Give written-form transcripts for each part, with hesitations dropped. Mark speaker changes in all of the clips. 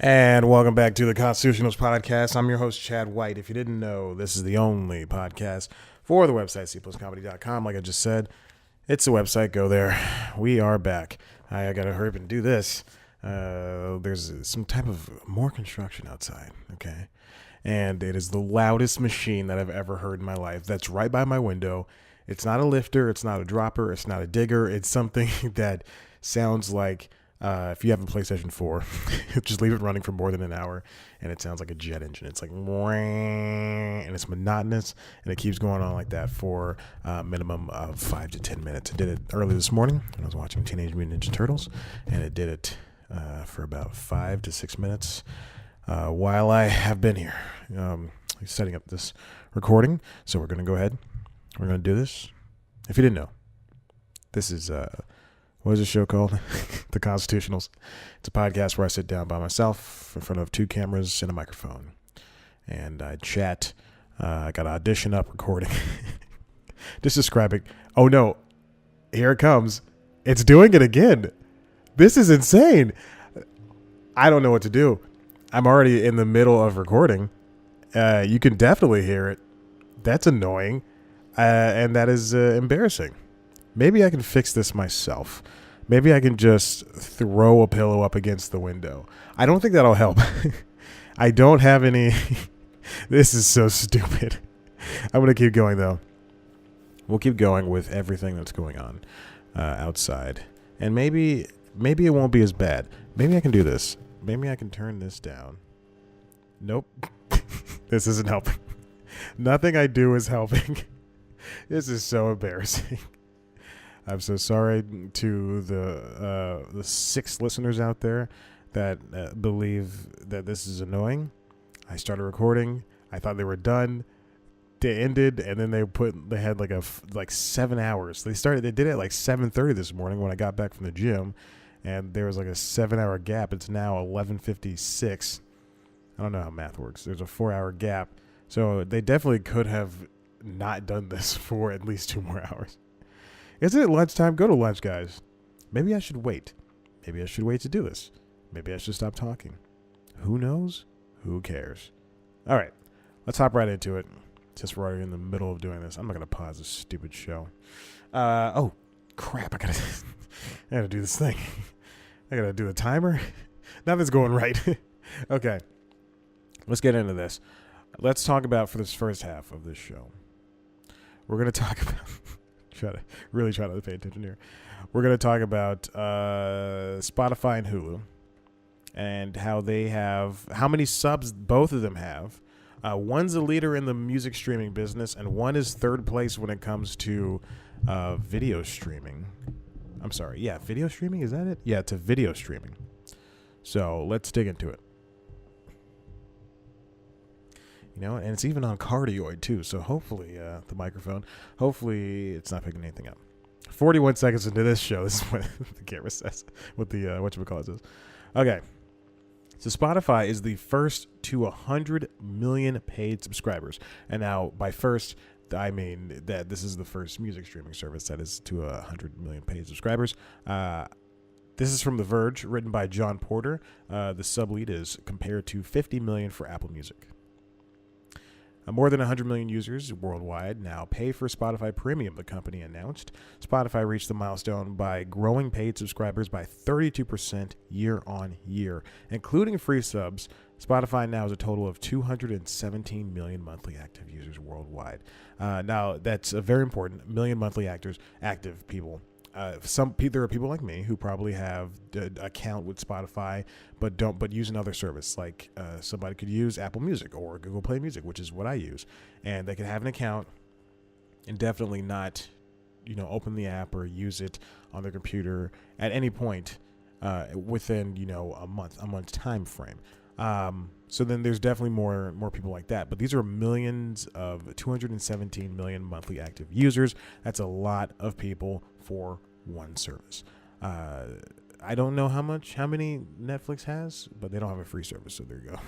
Speaker 1: And welcome back to the Constitutionals Podcast. I'm your host, Chad White. If you didn't know, this is the only podcast for the website, cpluscomedy.com. Like I just said, it's the website. Go there. We are back. I got to hurry up and do this. There's some type of more construction outside, okay? And it is the loudest machine that I've ever heard in my life. That's right by my window. It's not a lifter. It's not a dropper. It's not a digger. It's something that sounds like... if you have a PlayStation 4, just leave it running for more than an hour, and it sounds like a jet engine. It's like, and it's monotonous, and it keeps going on like that for a minimum of 5 to 10 minutes. It did it early this morning when I was watching Teenage Mutant Ninja Turtles, and it did it for about 5 to 6 minutes while I have been here setting up this recording. So we're going to go ahead. We're going to do this. If you didn't know, this is... what is the show called? The Constitutionals. It's a podcast where I sit down by myself in front of 2 cameras and a microphone. And I chat. I got an audition up recording. Just describing. Oh no. Here it comes. It's doing it again. This is insane. I don't know what to do. I'm already in the middle of recording. You can definitely hear it. That's annoying. And that is embarrassing. Maybe I can fix this myself. Maybe I can just throw a pillow up against the window. I don't think that'll help. I don't have any... This is so stupid. I'm going to keep going, though. We'll keep going with everything that's going on outside. And maybe it won't be as bad. Maybe I can do this. Maybe I can turn this down. Nope. This isn't helping. Nothing I do is helping. This is so embarrassing. I'm so sorry to the 6 listeners out there that believe that this is annoying. I started recording. I thought they were done. They ended, and then they had like 7 hours. They did it at like 7:30 this morning when I got back from the gym, and there was like a 7-hour gap. It's now 11:56. I don't know how math works. There's a 4-hour gap, so they definitely could have not done this for at least 2 more hours. Isn't it lunchtime? Go to lunch, guys. Maybe I should wait. Maybe I should wait to do this. Maybe I should stop talking. Who knows? Who cares? All right. Let's hop right into it. Since we're already in the middle of doing this, I'm not going to pause this stupid show. Oh, crap. I gotta do this thing. I got to do the timer. Nothing's going right. Okay. Let's get into this. Let's talk about, for this first half of this show, we're going to talk about... try to pay attention here. We're going to talk about Spotify and Hulu and how many subs both of them have. One's a leader in the music streaming business, and one is third place when it comes to video streaming. I'm sorry. Yeah, video streaming. Is that it? Yeah, to video streaming. So let's dig into it. You know, and it's even on cardioid too. So hopefully the microphone, hopefully it's not picking anything up. 41 seconds into this show, this is what the camera says, what the whatchamacallit says. Okay. So Spotify is the first to 100 million paid subscribers. And now by first, I mean that this is the first music streaming service that is to 100 million paid subscribers. This is from The Verge, written by John Porter. The sublead is compared to 50 million for Apple Music. More than 100 million users worldwide now pay for Spotify Premium, the company announced. Spotify reached the milestone by growing paid subscribers by 32% year on year. Including free subs, Spotify now has a total of 217 million monthly active users worldwide. Now, that's very important, million monthly active people. There are people like me who probably have an account with Spotify, but use another service. Like somebody could use Apple Music or Google Play Music, which is what I use, and they could have an account and definitely not, open the app or use it on their computer at any point within a month time frame. So then there's definitely more people like that. But these are millions of 217 million monthly active users. That's a lot of people for one service. I don't know how many Netflix has, but they don't have a free service. So there you go.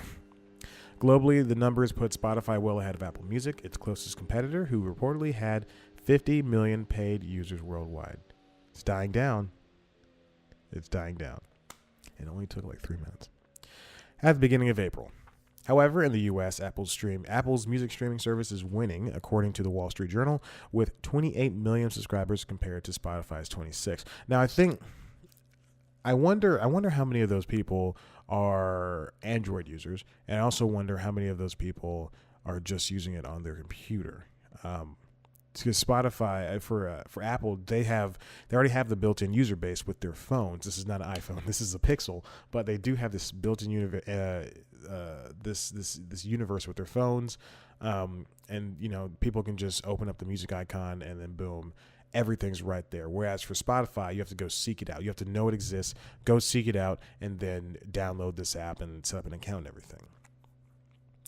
Speaker 1: Globally, the numbers put Spotify well ahead of Apple Music, its closest competitor, who reportedly had 50 million paid users worldwide. It's dying down. It only took like 3 minutes. at the beginning of April. However, in the U.S., Apple's music streaming service is winning, according to the Wall Street Journal, with 28 million subscribers compared to Spotify's 26. Now, I wonder how many of those people are Android users, and I also wonder how many of those people are just using it on their computer. Because Spotify for Apple, they already have the built-in user base with their phones. This is not an iPhone. This is a Pixel, but they do have this built-in this universe with their phones, and people can just open up the music icon and then boom, everything's right there. Whereas for Spotify, you have to go seek it out. You have to know it exists, go seek it out, and then download this app and set up an account and everything.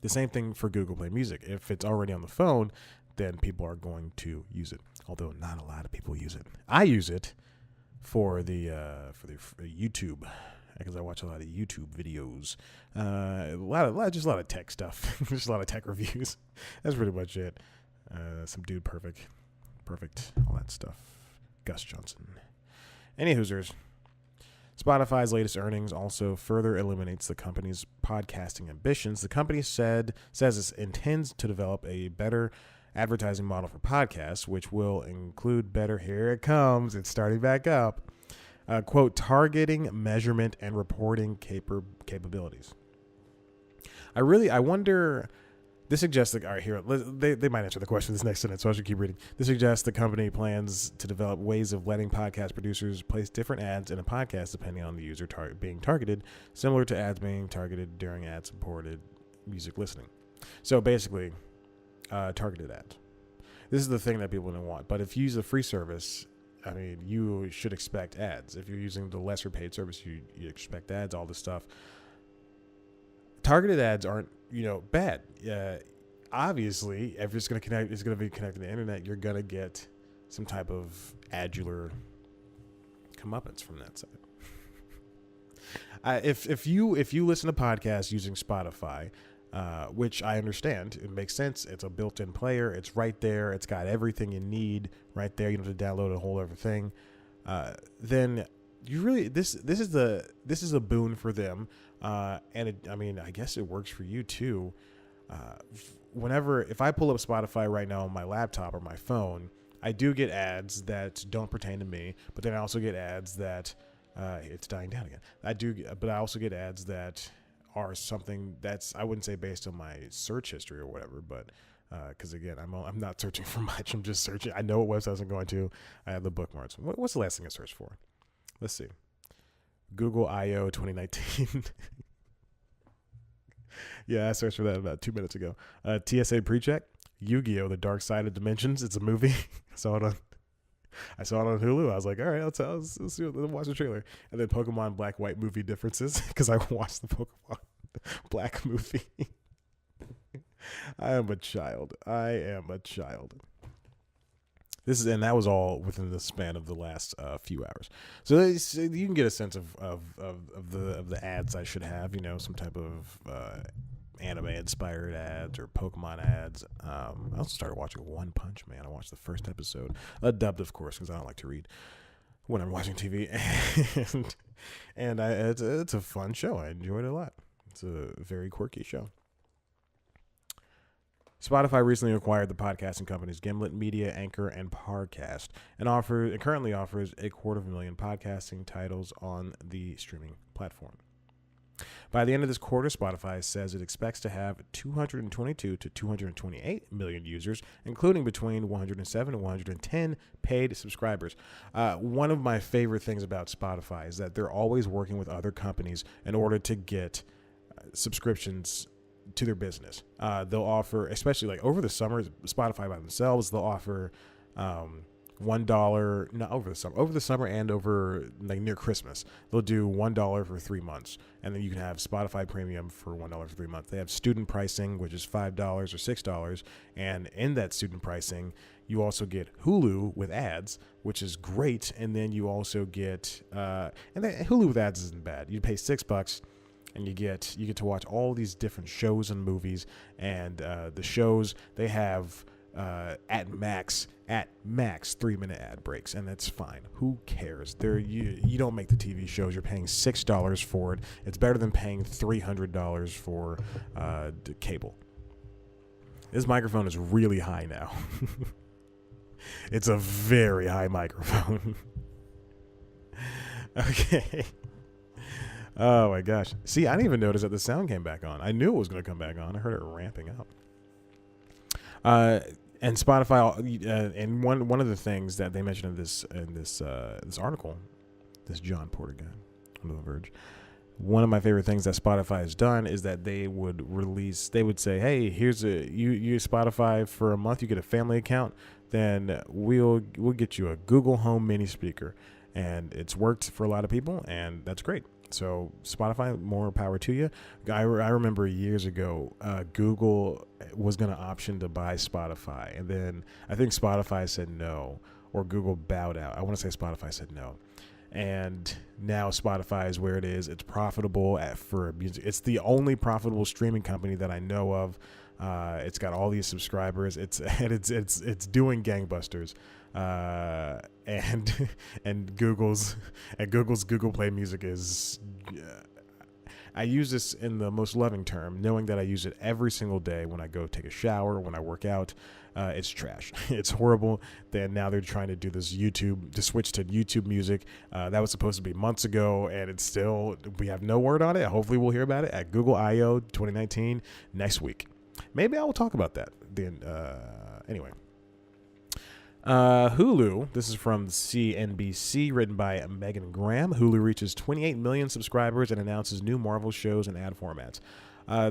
Speaker 1: The same thing for Google Play Music. If it's already on the phone, then people are going to use it. Although not a lot of people use it. I use it for the YouTube, because I watch a lot of YouTube videos. Just a lot of tech stuff. Just a lot of tech reviews. That's pretty much it. Some dude perfect, all that stuff. Gus Johnson. Any Hoosers. Spotify's latest earnings also further eliminates the company's podcasting ambitions. The company says it intends to develop a better advertising model for podcasts, which will include better, here it comes, it's starting back up, quote, targeting, measurement, and reporting capabilities. I wonder, this suggests that, all right, here, they might answer the question this next sentence, so I should keep reading. This suggests the company plans to develop ways of letting podcast producers place different ads in a podcast depending on the user being targeted, similar to ads being targeted during ad-supported music listening. So basically, targeted ads. This is the thing that people don't want. But if you use a free service, I mean, you should expect ads. If you're using the lesser paid service, you expect ads, all this stuff. Targeted ads aren't, bad. Obviously, if it's going to be connected to the internet, you're going to get some type of adular comeuppance from that side. If you listen to podcasts using Spotify, which I understand, it makes sense. It's a built-in player. It's right there. It's got everything you need right there. You don't have to download a whole other thing. Then you really this is a boon for them. And I guess it works for you too. If I pull up Spotify right now on my laptop or my phone, I do get ads that don't pertain to me, but then I also get ads that it's dying down again. But I also get ads that are something that's, I wouldn't say based on my search history or whatever, but because again, I'm not searching for much. I'm just searching. I know what websites I'm going to. I have the bookmarks. What's the last thing I searched for? Let's see. Google I/O 2019. Yeah, I searched for that about 2 minutes ago. TSA PreCheck. Yu-Gi-Oh! The Dark Side of Dimensions. It's a movie. I saw it on Hulu. I was like, all right, let's watch the trailer. And then Pokemon Black White movie differences, because I watched the Pokemon Black movie. I am a child. That was all within the span of the last few hours. So you can get a sense of the ads I should have. Some type of anime-inspired ads or Pokemon ads. I also started watching One Punch Man. I watched the first episode, dubbed, of course, because I don't like to read when I'm watching TV. And it's a fun show. I enjoyed it a lot. It's a very quirky show. Spotify recently acquired the podcasting companies Gimlet Media, Anchor, and Parcast, and currently offers 250,000 podcasting titles on the streaming platform. By the end of this quarter, Spotify says it expects to have 222 to 228 million users, including between 107 and 110 paid subscribers. One of my favorite things about Spotify is that they're always working with other companies in order to get subscriptions to their business. They'll offer, especially like over the summer, Spotify by themselves, they'll offer $1, not over the summer and over like near Christmas, they'll do $1 for 3 months, and then you can have Spotify Premium for $1 for 3 months. They have student pricing, which is $5 or $6, and in that student pricing, you also get Hulu with ads, which is great, and then you also get Hulu with ads isn't bad. You pay $6. And you get to watch all these different shows and movies, and the shows, they have at max 3-minute ad breaks, and that's fine. Who cares? You don't make the TV shows. You're paying $6 for it. It's better than paying $300 for cable. This microphone is really high now. It's a very high microphone. Okay. Oh my gosh. See, I didn't even notice that the sound came back on. I knew it was going to come back on. I heard it ramping up. And Spotify, and one of the things that they mentioned in this article, this John Porter guy on The Verge, one of my favorite things that Spotify has done is that they would say, hey, here's you Spotify for a month, you get a family account, then we'll get you a Google Home mini speaker. And it's worked for a lot of people, and that's great. So Spotify, more power to you. I remember years ago, Google was going to option to buy Spotify, and then I think Spotify said no, or Google bowed out. I want to say Spotify said no. And now Spotify is where it is. It's profitable for music. It's the only profitable streaming company that I know of. It's got all these subscribers. It's doing gangbusters. And Google's Google Play Music is. I use this in the most loving term, knowing that I use it every single day when I go take a shower, when I work out. It's trash. It's horrible. Then now they're trying to do this to switch to YouTube Music. That was supposed to be months ago, and it's still, we have no word on it. Hopefully we'll hear about it at Google I/O 2019 next week. Maybe I will talk about that then. Anyway. Hulu, this is from CNBC, written by Megan Graham. Hulu reaches 28 million subscribers and announces new Marvel shows and ad formats.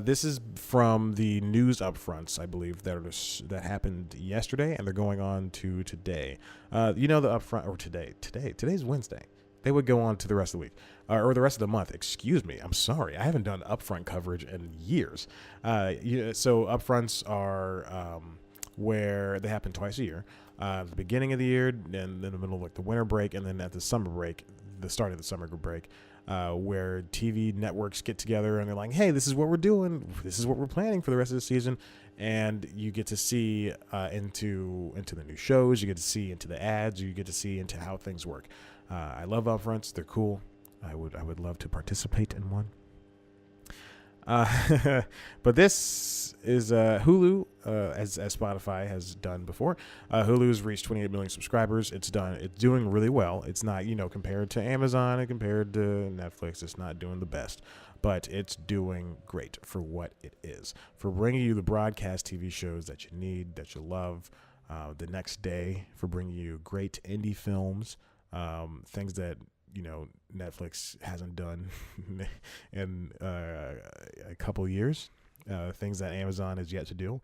Speaker 1: This is from the news upfronts, I believe, that happened yesterday, and they're going on to today. The upfront, or today's Wednesday. They would go on to the rest of the week, or the rest of the month. Excuse me. I'm sorry. I haven't done upfront coverage in years. So upfronts are where they happen twice a year. The beginning of the year, and in the middle of like the winter break, and then at the summer break, the start of the summer break, where TV networks get together and they're like, hey, this is what we're doing. This is what we're planning for the rest of the season. And you get to see into the new shows. You get to see into the ads. You get to see into how things work. I love upfronts. They're cool. I would love to participate in one. But this is Hulu, as Spotify has done before. Hulu's reached 28 million subscribers. It's doing really well. It's not, compared to Amazon and compared to Netflix, it's not doing the best, but it's doing great for what it is, for bringing you the broadcast TV shows that you need, that you love, the next day, for bringing you great indie films, things that Netflix hasn't done in a couple years, things that Amazon has yet to do.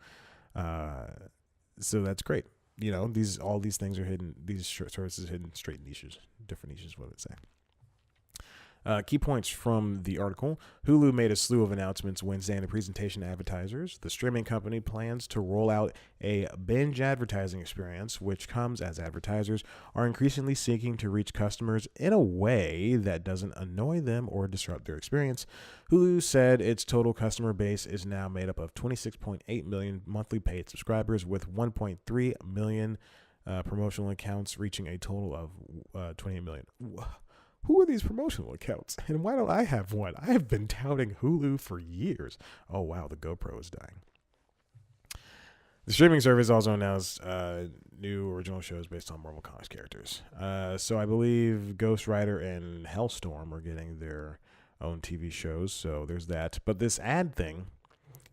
Speaker 1: So that's great. All these things are hidden. These services hidden straight niches, different niches. What would it say? Key points from the article. Hulu made a slew of announcements Wednesday in a presentation to advertisers. The streaming company plans to roll out a binge advertising experience, which comes as advertisers are increasingly seeking to reach customers in a way that doesn't annoy them or disrupt their experience. Hulu said its total customer base is now made up of 26.8 million monthly paid subscribers, with 1.3 million promotional accounts, reaching a total of 28 million. Who are these promotional accounts, and why don't I have one? I have been touting Hulu for years. Oh, wow, the GoPro is dying. The streaming service also announced new original shows based on Marvel Comics characters. So I believe Ghost Rider and Hellstorm are getting their own TV shows, so there's that. But this ad thing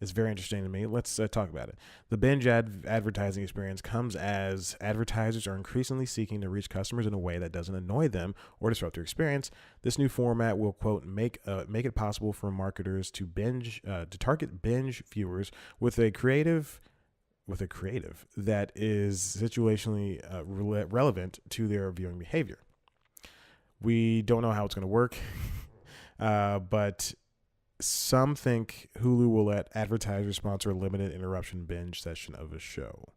Speaker 1: is very interesting to me. Let's talk about it. The binge advertising experience comes as advertisers are increasingly seeking to reach customers in a way that doesn't annoy them or disrupt their experience. This new format will, quote, make it possible for marketers to target binge viewers with a creative that is situationally relevant to their viewing behavior. We don't know how it's going to work, but some think Hulu will let advertisers sponsor a limited interruption binge session of a show.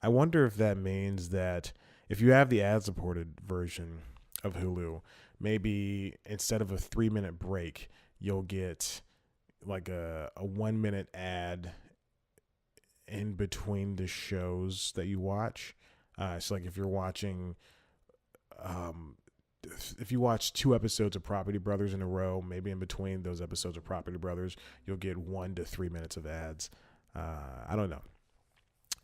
Speaker 1: I wonder if that means that if you have the ad-supported version of Hulu, maybe instead of a 3-minute break, you'll get like a 1-minute ad in between the shows that you watch. So like if you're watching, if you watch 2 episodes of Property Brothers in a row, maybe in between those episodes of Property Brothers, you'll get 1 to 3 minutes of ads. I don't know.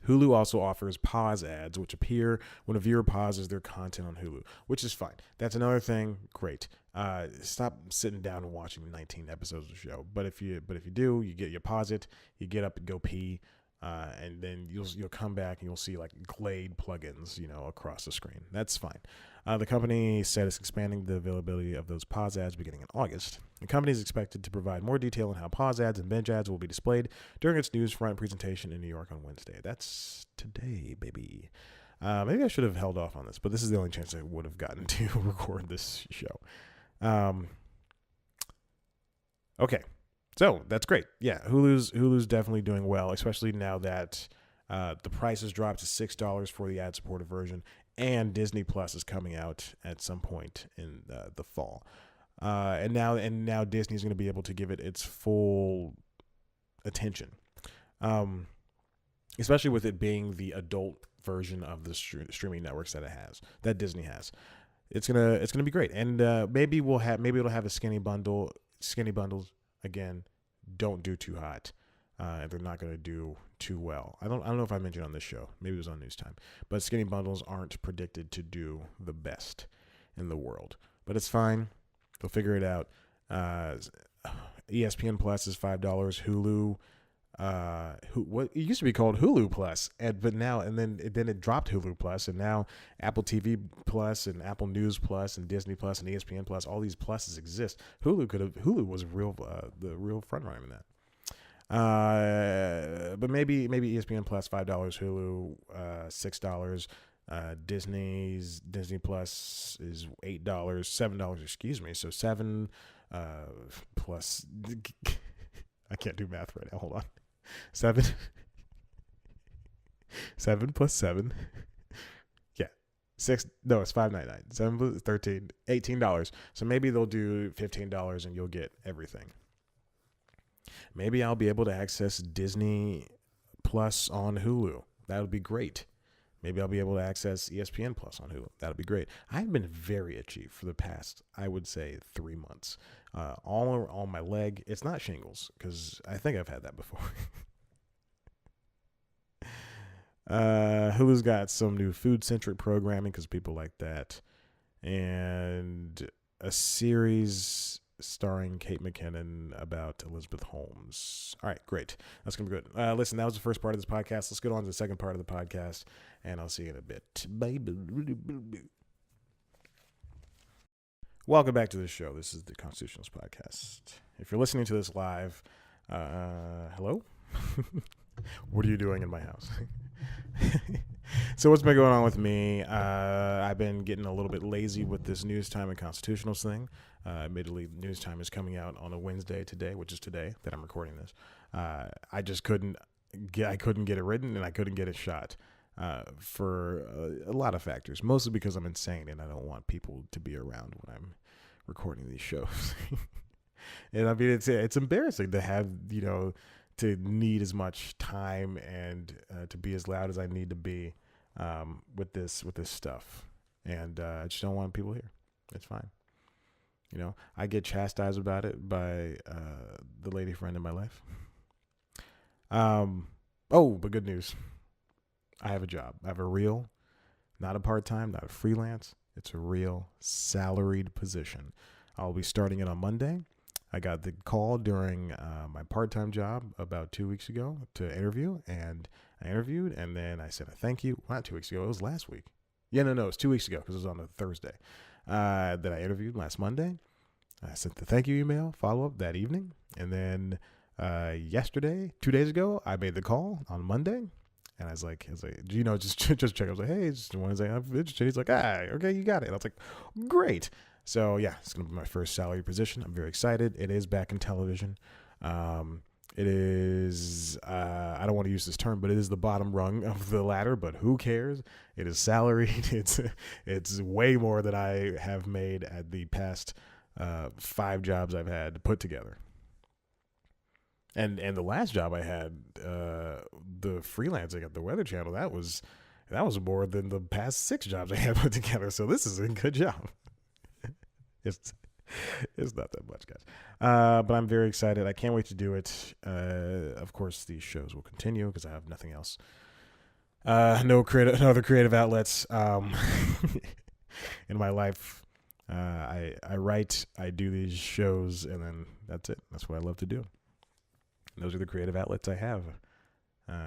Speaker 1: Hulu also offers pause ads, which appear when a viewer pauses their content on Hulu, which is fine. That's another thing. Great. Stop sitting down and watching 19 episodes of the show. But if you do, you pause it, you get up and go pee, and then you'll come back and you'll see like Glade plugins, across the screen. That's fine. The company said it's expanding the availability of those pause ads beginning in August. The company is expected to provide more detail on how pause ads and binge ads will be displayed during its Newsfront presentation in New York on Wednesday. That's today, baby. Maybe I should have held off on this, but this is the only chance I would have gotten to record this show. Okay, so that's great. Yeah, Hulu's definitely doing well, especially now that the price has dropped to $6 for the ad-supported version, and Disney Plus is coming out at some point in the fall. And now Disney's going to be able to give it its full attention, especially with it being the adult version of the streaming networks that Disney has. It's gonna be great, and maybe it'll have a skinny bundle. Skinny bundles again don't do too hot. They're not going to do too well. I don't know if I mentioned on this show. Maybe it was on News Time. But skinny bundles aren't predicted to do the best in the world. But it's fine. They'll figure it out. ESPN Plus is $5. Hulu, what it used to be called Hulu Plus, then it dropped Hulu Plus, and now Apple TV Plus and Apple News Plus and Disney Plus and ESPN Plus. All these pluses exist. Hulu was the real front runner in that. But maybe ESPN Plus $5, Hulu $6, Disney Plus is $8, $7, excuse me. So 7 plus I can't do math right now. Hold on. 7 plus 7. Yeah. 6. No, it's $5.99. 7 plus 13, $18. So maybe they'll do $15 and you'll get everything. Maybe I'll be able to access Disney Plus on Hulu. That would be great. Maybe I'll be able to access ESPN Plus on Hulu. That would be great. I've been very itchy for the past, I would say, 3 months. All on my leg. It's not shingles, because I think I've had that before. Hulu's got some new food-centric programming, because people like that. And a series starring Kate McKinnon about Elizabeth Holmes. All right, great. That's going to be good. Listen, that was the first part of this podcast. Let's get on to the second part of the podcast, and I'll see you in a bit. Bye. Welcome back to the show. This is the Constitutionalist Podcast. If you're listening to this live, hello? What are you doing in my house? So what's been going on with me? I've been getting a little bit lazy with this News Time and Constitutionals thing. Admittedly, News Time is coming out on a Wednesday today, which is today that I'm recording this. I just couldn't get it written, and I couldn't get it shot for a lot of factors, mostly because I'm insane and I don't want people to be around when I'm recording these shows. And I mean, it's embarrassing to have, to need as much time and to be as loud as I need to be with this stuff. And I just don't want people here. It's fine. I get chastised about it by the lady friend in my life. But good news. I have a job. I have a real, not a part-time, not a freelance. It's a real salaried position. I'll be starting it on Monday. I got the call during my part-time job about 2 weeks ago to interview, and I interviewed, and then I said a thank you. Well, not 2 weeks ago. It was last week. Yeah, no, it was 2 weeks ago because it was on a Thursday. That I interviewed last Monday. I sent the thank you email, follow-up that evening, and then yesterday, 2 days ago, I made the call on Monday, and I was like, just check. I was like, hey, just want to say I'm interested. He's like, okay, you got it. And I was like, great. So yeah, it's gonna be my first salary position. I'm very excited. It is back in television. It is. I don't want to use this term, but it is the bottom rung of the ladder. But who cares? It is salaried. It's way more than I have made at the past 5 jobs I've had put together. And the last job I had, the freelancing at the Weather Channel, that was more than the past 6 jobs I had put together. So this is a good job. it's it's not that much, guys. But I'm very excited. I can't wait to do it. Of course, these shows will continue because I have nothing else. No other creative outlets in my life. I write, I do these shows, and then that's it. That's what I love to do. And those are the creative outlets I have.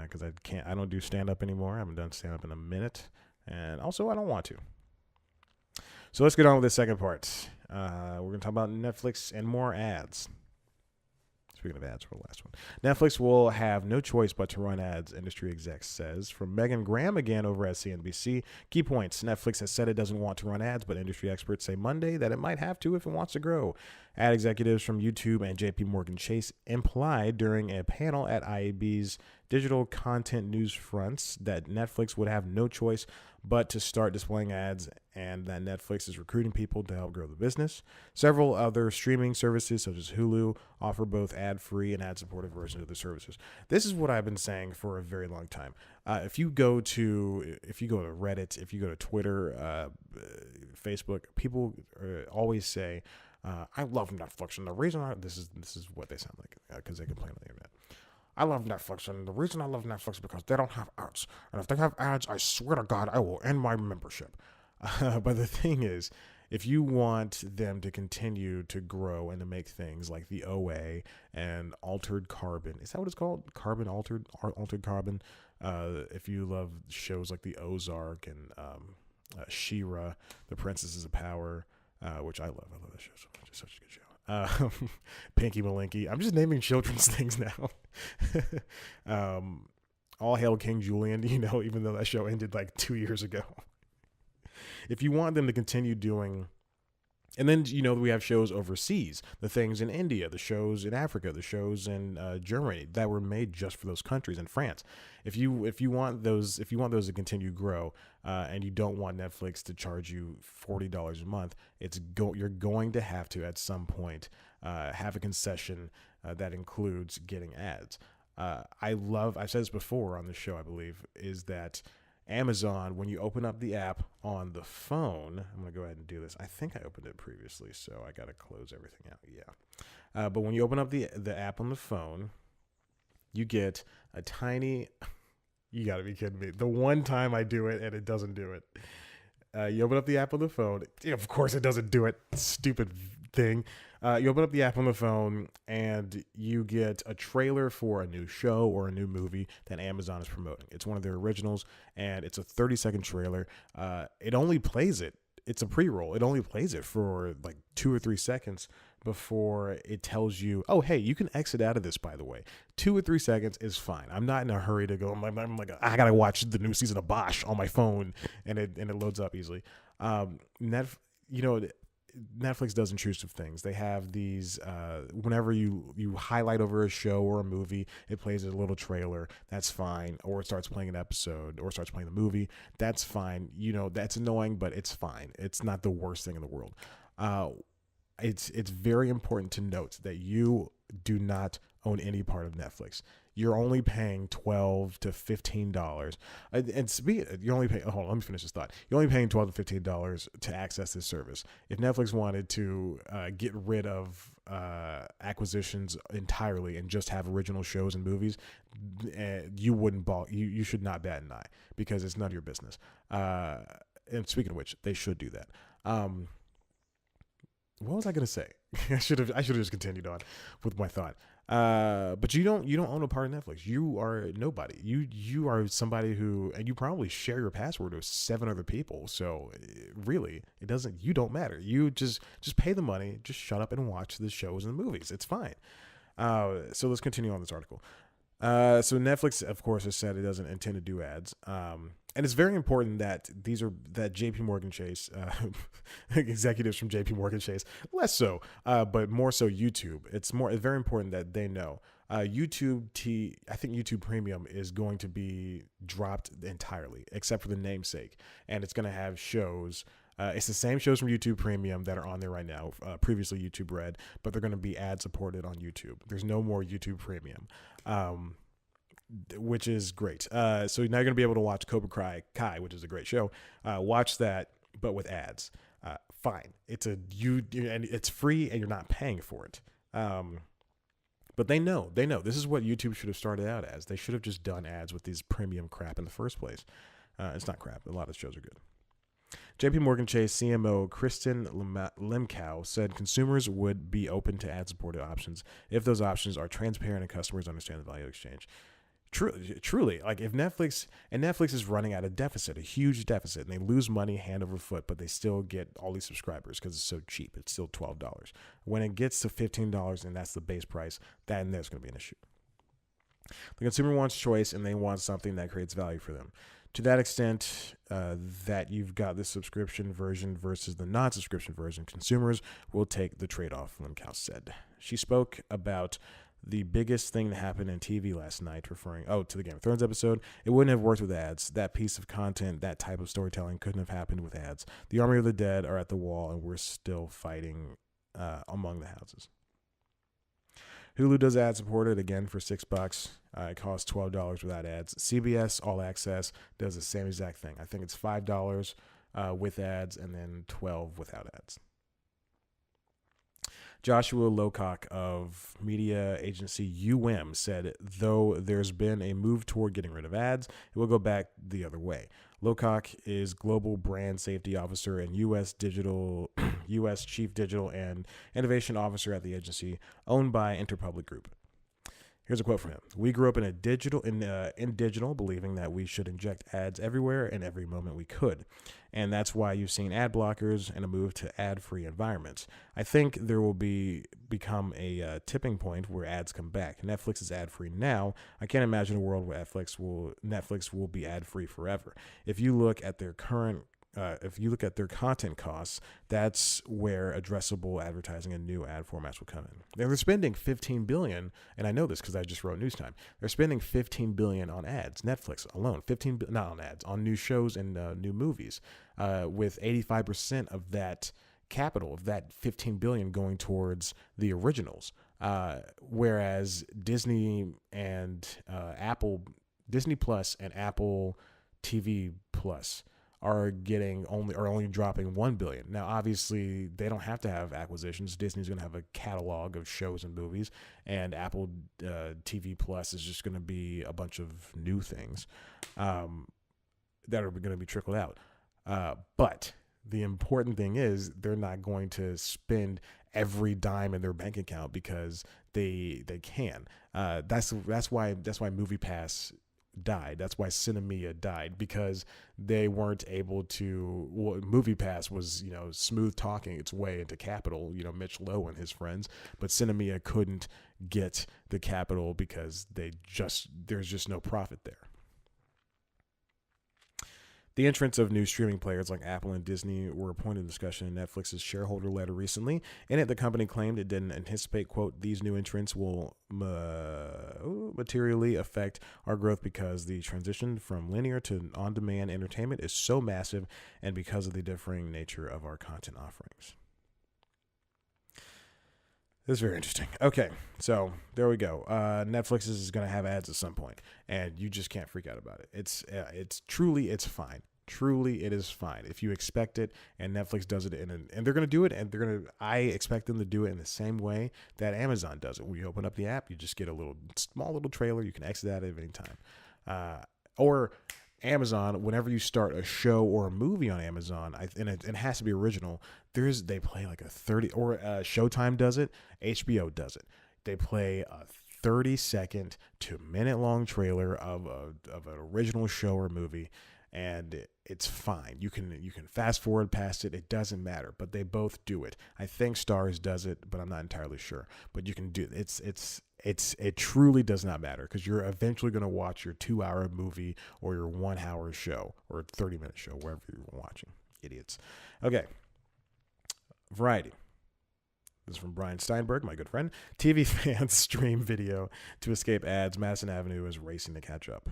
Speaker 1: Because I don't do stand up anymore. I haven't done stand up in a minute, and also I don't want to. So let's get on with the second part. We're going to talk about Netflix and more ads. Speaking of ads, for the last one, Netflix will have no choice but to run ads, industry exec says. From Megan Graham again over at CNBC. Key points: Netflix has said it doesn't want to run ads, but industry experts say Monday that it might have to if it wants to grow. Ad executives from YouTube and JP Morgan Chase implied during a panel at IAB's Digital Content News Fronts that Netflix would have no choice but to start displaying ads, and that Netflix is recruiting people to help grow the business. Several other streaming services, such as Hulu, offer both ad-free and ad-supported versions of the services. This is what I've been saying for a very long time. If you go to Reddit, if you go to Twitter, Facebook, people always say, "I love Netflix," and the reason this is what they sound like because they complain on the internet. I love Netflix, and the reason I love Netflix is because they don't have ads. And if they have ads, I swear to God, I will end my membership. But the thing is, if you want them to continue to grow and to make things like the OA and Altered Carbon, is that what it's called? Altered Carbon. If you love shows like The Ozark and She-Ra, The Princesses of Power, which I love. I love that show so much. It's such a good show. Pinky Malinky. I'm just naming children's things now. All Hail King Julian, even though that show ended like 2 years ago. If you want them to continue doing, and then, we have shows overseas, the things in India, the shows in Africa, the shows in Germany that were made just for those countries, and France. If you want those to continue to grow, and you don't want Netflix to charge you $40 a month, you're going to have to at some point have a concession that includes getting ads. I've said this before on the show, I believe, is that Amazon, when you open up the app on the phone, I'm going to go ahead and do this. I think I opened it previously, so I got to close everything out. Yeah. But when you open up the app on the phone, you get a tiny, you got to be kidding me. The one time I do it and it doesn't do it. You open up the app on the phone. Of course it doesn't do it. Stupid thing. You open up the app on the phone and you get a trailer for a new show or a new movie that Amazon is promoting. It's one of their originals and it's a 30-second trailer. It only plays it. It's a pre-roll. It only plays it for like 2 or 3 seconds before it tells you, oh, hey, you can exit out of this, by the way. 2 or 3 seconds is fine. I'm not in a hurry to go. I'm like, I got to watch the new season of Bosch on my phone, and it loads up easily. Netflix does intrusive things. They have these, whenever you highlight over a show or a movie, it plays a little trailer. That's fine. Or it starts playing an episode or starts playing the movie. That's fine. That's annoying, but it's fine. It's not the worst thing in the world. It's very important to note that you do not own any part of Netflix. You're only paying $12 to $15, you're only paying. Hold on, let me finish this thought. You're only paying $12 to $15 to access this service. If Netflix wanted to get rid of acquisitions entirely and just have original shows and movies, you wouldn't you should not bat an eye because it's none of your business. And speaking of which, they should do that. What was I gonna say? I should have just continued on with my thought. But you don't own a part of Netflix. You are nobody. You are somebody who, and you probably share your password with 7 other people. So really, you don't matter. You just pay the money. Just shut up and watch the shows and the movies. It's fine. So let's continue on this article. So Netflix, of course, has said it doesn't intend to do ads. And it's very important that that JP Morgan Chase, executives from JP Morgan Chase, less so, but more so YouTube. It's very important that they know. I think YouTube Premium is going to be dropped entirely, except for the namesake, and it's going to have shows It's the same shows from YouTube Premium that are on there right now, previously YouTube Red, but they're going to be ad supported on YouTube. There's no more YouTube Premium, which is great. So now you're going to be able to watch Cobra Kai, which is a great show. Watch that, but with ads. Fine. And it's free, and you're not paying for it. But they know this is what YouTube should have started out as. They should have just done ads with these premium crap in the first place. It's not crap. A lot of shows are good. JP Morgan Chase CMO Kristen Lemkow said consumers would be open to ad-supported options if those options are transparent and customers understand the value of exchange. Truly, like if Netflix is running at a deficit, a huge deficit, and they lose money hand over foot, but they still get all these subscribers because it's so cheap. It's still $12. When it gets to $15 and that's the base price, then there's going to be an issue. The consumer wants choice, and they want something that creates value for them. To that extent, that you've got the subscription version versus the non-subscription version, consumers will take the trade-off, Lemkow said. She spoke about the biggest thing that happened in TV last night, referring to the Game of Thrones episode. It wouldn't have worked with ads. That piece of content, that type of storytelling couldn't have happened with ads. The army of the dead are at the wall, and we're still fighting among the houses. Hulu does ad supported again for $6. It costs $12 without ads. CBS All Access does the same exact thing. I think it's $5 with ads and then $12 without ads. Joshua Lowcock of media agency said, though there's been a move toward getting rid of ads, it will go back the other way. Lowcock is Global Brand Safety Officer and U.S. Chief Digital and Innovation Officer at the agency, owned by Interpublic Group. Here's a quote from him. We grew up in digital, believing that we should inject ads everywhere and every moment we could. And that's why you've seen ad blockers and a move to ad-free environments. I think there will become a tipping point where ads come back. Netflix is ad-free now. I can't imagine a world where Netflix will be ad-free forever. If you look at their content costs, that's where addressable advertising and new ad formats will come in. They're spending $15 billion, and I know this because I just wrote News Time. They're spending $15 billion on ads. Netflix alone, not on ads, on new shows and new movies, with 85% of that capital of that $15 billion going towards the originals, whereas Disney Plus and Apple TV Plus are only dropping $1 billion. Now, obviously, they don't have to have acquisitions. Disney's going to have a catalog of shows and movies, and Apple TV Plus is just going to be a bunch of new things that are going to be trickled out. But the important thing is they're not going to spend every dime in their bank account because they can. That's why MoviePass died. That's why Cinemia died, because they weren't able to. Well, MoviePass was smooth talking its way into capital. Mitch Lowe and his friends, but Cinemia couldn't get the capital because there's just no profit there. The entrance of new streaming players like Apple and Disney were a point of discussion in Netflix's shareholder letter recently. In it, the company claimed it didn't anticipate, quote, these new entrants will materially affect our growth because the transition from linear to on-demand entertainment is so massive and because of the differing nature of our content offerings. This is very interesting. Okay, so there we go. Netflix is going to have ads at some point, and you just can't freak out about it. It's fine. Truly, it is fine if you expect it, and Netflix does it and they're going to do it, and I expect them to do it in the same way that Amazon does it. When you open up the app, you just get a small little trailer. You can exit out at any time, or Amazon, whenever you start a show or a movie on Amazon, and it has to be original, they play like a 30, or Showtime does it, HBO does it. They play a 30-second to minute-long trailer of an original show or movie, and it's fine. You can fast forward past it. It doesn't matter, but they both do it. I think Starz does it, but I'm not entirely sure. But you can do it. It truly does not matter because you're eventually going to watch your 2-hour movie or your 1-hour show or 30-minute show, wherever you're watching. Idiots. Okay. Variety. This is from Brian Steinberg, my good friend. TV fans stream video to escape ads. Madison Avenue is racing to catch up.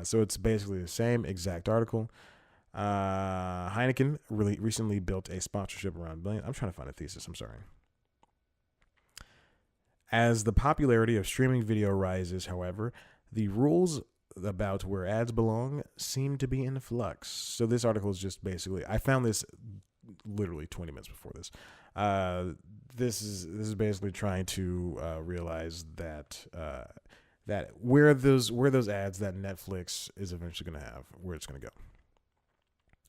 Speaker 1: So it's basically the same exact article. Heineken really recently built a sponsorship around billion. I'm trying to find a thesis. I'm sorry. As the popularity of streaming video rises, however, the rules about where ads belong seem to be in flux. So this article is just basically, I found this literally 20 minutes before this. This is basically trying to realize that that where those ads that Netflix is eventually going to have, where it's going to go,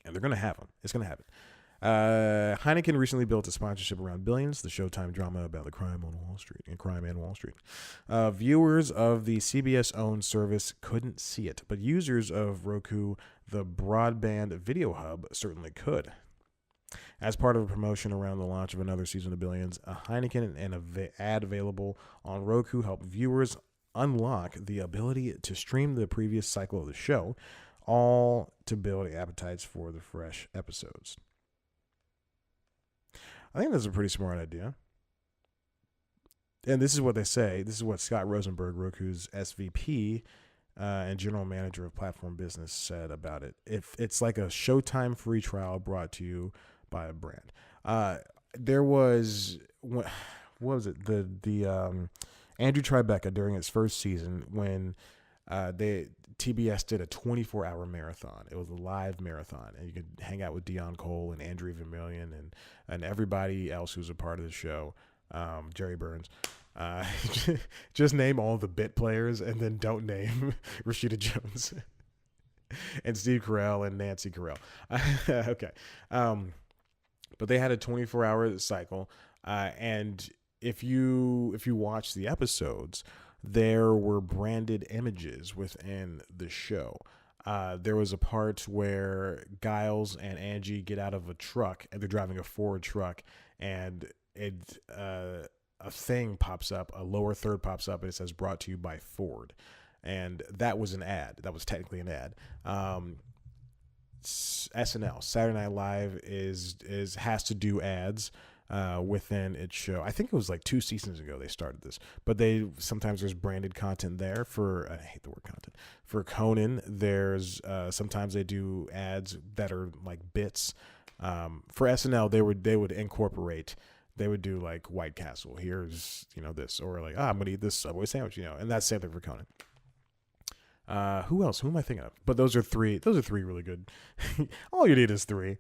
Speaker 1: and they're going to have them. It's going to happen. Heineken recently built a sponsorship around Billions, the Showtime drama about the crime on Wall Street and crime and Wall Street. Viewers of the CBS-owned service couldn't see it, but users of Roku, the broadband video hub, certainly could. As part of a promotion around the launch of another season of Billions, a Heineken and an ad available on Roku help viewers unlock the ability to stream the previous cycle of the show, all to build appetites for the fresh episodes. I think that's a pretty smart idea. And this is what they say. This is what Scott Rosenberg, Roku's SVP and general manager of platform business, said about it. If it's like a Showtime free trial brought to you by a brand. There was, what was it? The Andrew Tribeca during its first season when TBS did a 24-hour marathon. It was a live marathon, and you could hang out with Dion Cole and Andrea Vermillion and everybody else who's a part of the show. Jerry Burns. Just name all the bit players, and then don't name Rashida Jones and Steve Carell and Nancy Carell. Okay, but they had a 24-hour cycle, and if you watch the episodes, there were branded images within the show. There was a part where Giles and Angie get out of a truck, and they're driving a Ford truck, and a thing pops up, a lower third pops up, and it says "Brought to you by Ford," and that was an ad. That was technically an ad. SNL, Saturday Night Live, has to do ads within its show. I think it was like 2 seasons ago they started this, but sometimes there's branded content there for, I hate the word content, for Conan. There's sometimes they do ads that are like bits. For SNL, they would incorporate. They would do like White Castle. Here's this, or like I'm gonna eat this Subway sandwich, and that's the same thing for Conan. Who else? Who am I thinking of? But those are three really good. All you need is three.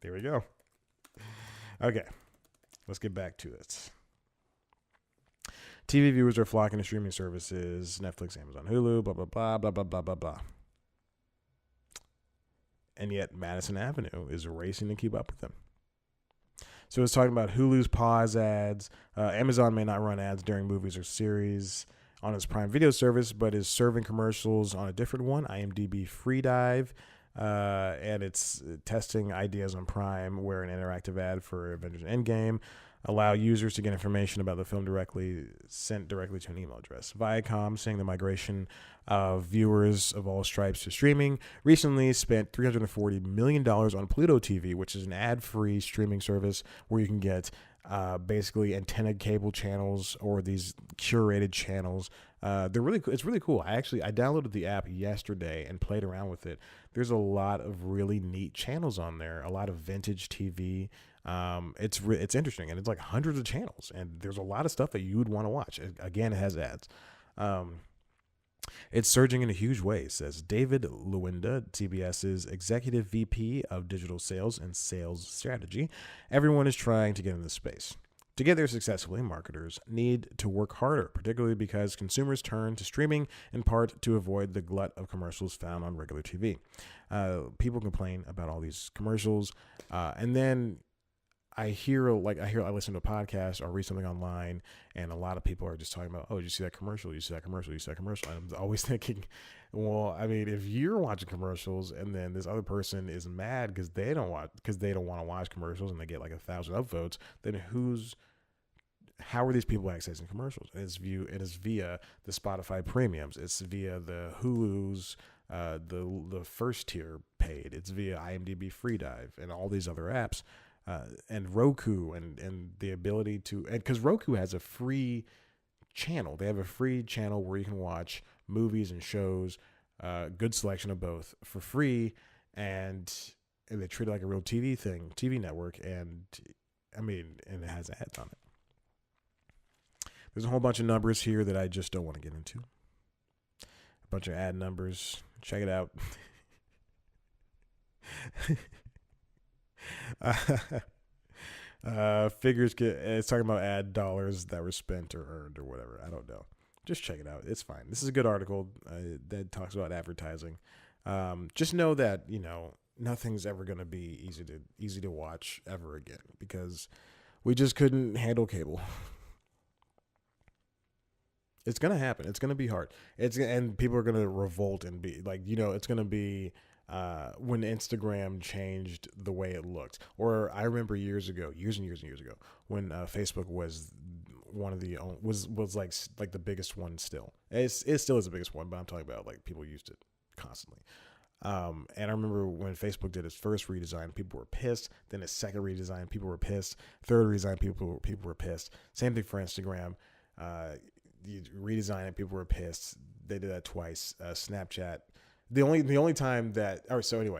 Speaker 1: There we go. Okay, let's get back to it. TV viewers are flocking to streaming services, Netflix, Amazon, Hulu, blah, blah, blah, blah, blah, blah, blah, blah. And yet Madison Avenue is racing to keep up with them. So it's talking about Hulu's pause ads. Amazon may not run ads during movies or series on its Prime Video service, but is serving commercials on a different one, IMDb Free Dive. And it's testing ideas on Prime where an interactive ad for Avengers Endgame allow users to get information about the film sent directly to an email address. Viacom, saying the migration of viewers of all stripes to streaming, recently spent $340 million on Pluto TV, which is an ad-free streaming service where you can get basically antenna cable channels or these curated channels. It's really cool. I downloaded the app yesterday and played around with it. There's a lot of really neat channels on there, a lot of vintage TV. It's interesting, and it's like hundreds of channels, and there's a lot of stuff that you would want to watch. Again, it has ads. It's surging in a huge way, says David Lewinda, TBS's Executive VP of Digital Sales and Sales Strategy. Everyone is trying to get in this space. To get there successfully, marketers need to work harder, particularly because consumers turn to streaming in part to avoid the glut of commercials found on regular TV. People complain about all these commercials, and then I listen to a podcast or read something online, and a lot of people are just talking about, oh, did you see that commercial? You see that commercial? You see that commercial? And I'm always thinking, well, I mean, if you're watching commercials and then this other person is mad because they don't want to watch commercials and they get like 1,000 upvotes, then how are these people accessing commercials? And it is via the Spotify premiums. It's via the Hulu's, the first tier paid. It's via IMDb Free Dive and all these other apps. And Roku and the ability to, and because Roku has a free channel, they have a free channel where you can watch movies and shows good selection of both for free, and they treat it like a real TV network, and and it has ads on it. There's a whole bunch of numbers here that I just don't want to get into. A bunch of ad numbers. Check it out. Figures it's talking about ad dollars that were spent or earned or whatever. I don't know. Just check it out. It's fine. This is a good article that talks about advertising. Just know that nothing's ever going to be easy to watch ever again, because we just couldn't handle cable. It's going to happen. It's going to be hard. And people are going to revolt and be like, it's going to be when Instagram changed the way it looked. Or I remember years and years ago, when Facebook was one of the was like the biggest one still. It still is the biggest one, but I'm talking about like people used it constantly. And I remember when Facebook did its first redesign, people were pissed. Then its second redesign, people were pissed. Third redesign, people were pissed. Same thing for Instagram. You redesign it, people were pissed. They did that twice. Snapchat. The only time that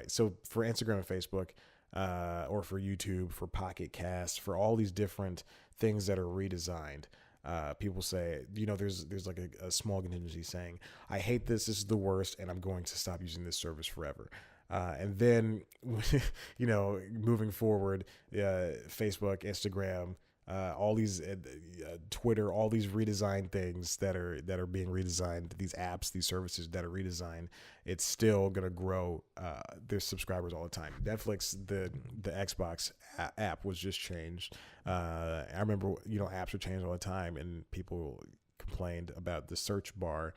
Speaker 1: so for Instagram and Facebook, or for YouTube, for Pocket Cast, for all these different things that are redesigned, people say, there's like a small contingency saying, I hate this. This is the worst, and I'm going to stop using this service forever. And then, moving forward, Facebook, Instagram, all these Twitter, all these redesigned things that are being redesigned, these apps, these services that are redesigned, it's still gonna grow their subscribers all the time. Netflix, the Xbox app was just changed. I remember apps were changed all the time, and people complained about the search bar.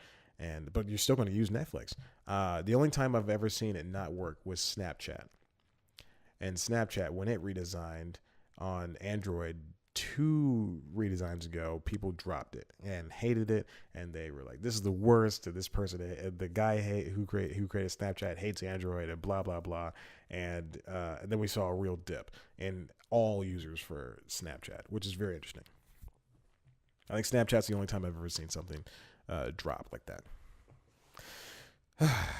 Speaker 1: But you're still going to use Netflix. The only time I've ever seen it not work was Snapchat. And Snapchat, when it redesigned on Android 2 redesigns ago, people dropped it and hated it, and they were like, "This is the worst." To this person, the guy who created Snapchat hates Android, and blah blah blah. And then we saw a real dip in all users for Snapchat, which is very interesting. I think Snapchat's the only time I've ever seen something drop like that.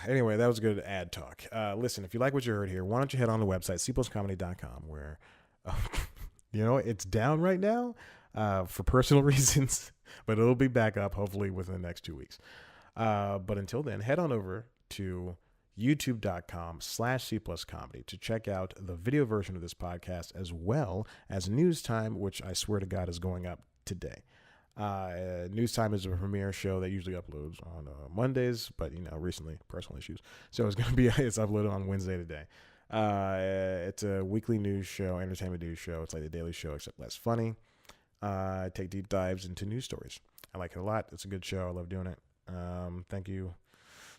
Speaker 1: Anyway, that was good ad talk. Listen, if you like what you heard here, why don't you head on the website, cpluscomedy.com, where it's down right now for personal reasons, but it'll be back up hopefully within the next 2 weeks. But until then, head on over to youtube.com/cpluscomedy to check out the video version of this podcast, as well as News Time, which I swear to God is going up today. News Time is a premiere show that usually uploads on Mondays, but recently personal issues, so it's uploaded on Wednesday today. It's a weekly news show, entertainment news show. It's like the Daily Show, except less funny. I take deep dives into news stories. I like it a lot. It's a good show. I love doing it. Thank you.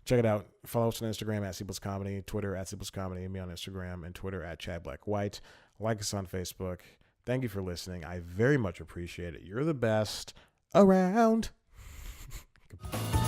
Speaker 1: Check it out. Follow us on Instagram at @CPlusComedy, Twitter at @CPlusComedy, and me on Instagram and Twitter at @ChadBlackWhite. Like us on Facebook. Thank you for listening. I very much appreciate it. You're the best around. Goodbye.